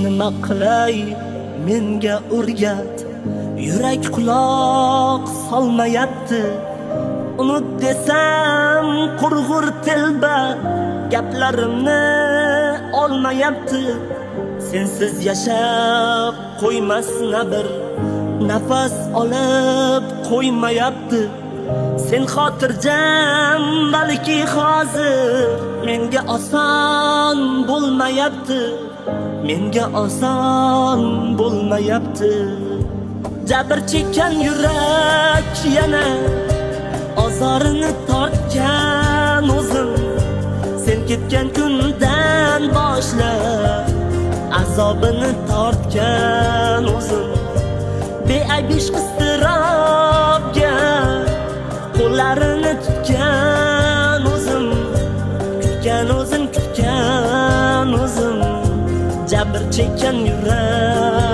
nima qilay menga o'rgat. Yurak quloq solmayapti. Unut desam qurg'ur telba, gaplarimni olmayapti. Sensiz yashab qo'ymasna bir nafas olib qo'ymayapti. Sen xotirjam balki hozir menga oson bo'lmayapti. Menga oson bo'lmayapti. Jabr chekkan yurak yana ozorini tortgan o'zim. Sen ketgan kundan boshlab azobini tortgan o'zim. Beayb ishq iztirobga qo'llarini tutgan o'zim. Kutgan o'zim. Jabr chekkan yurak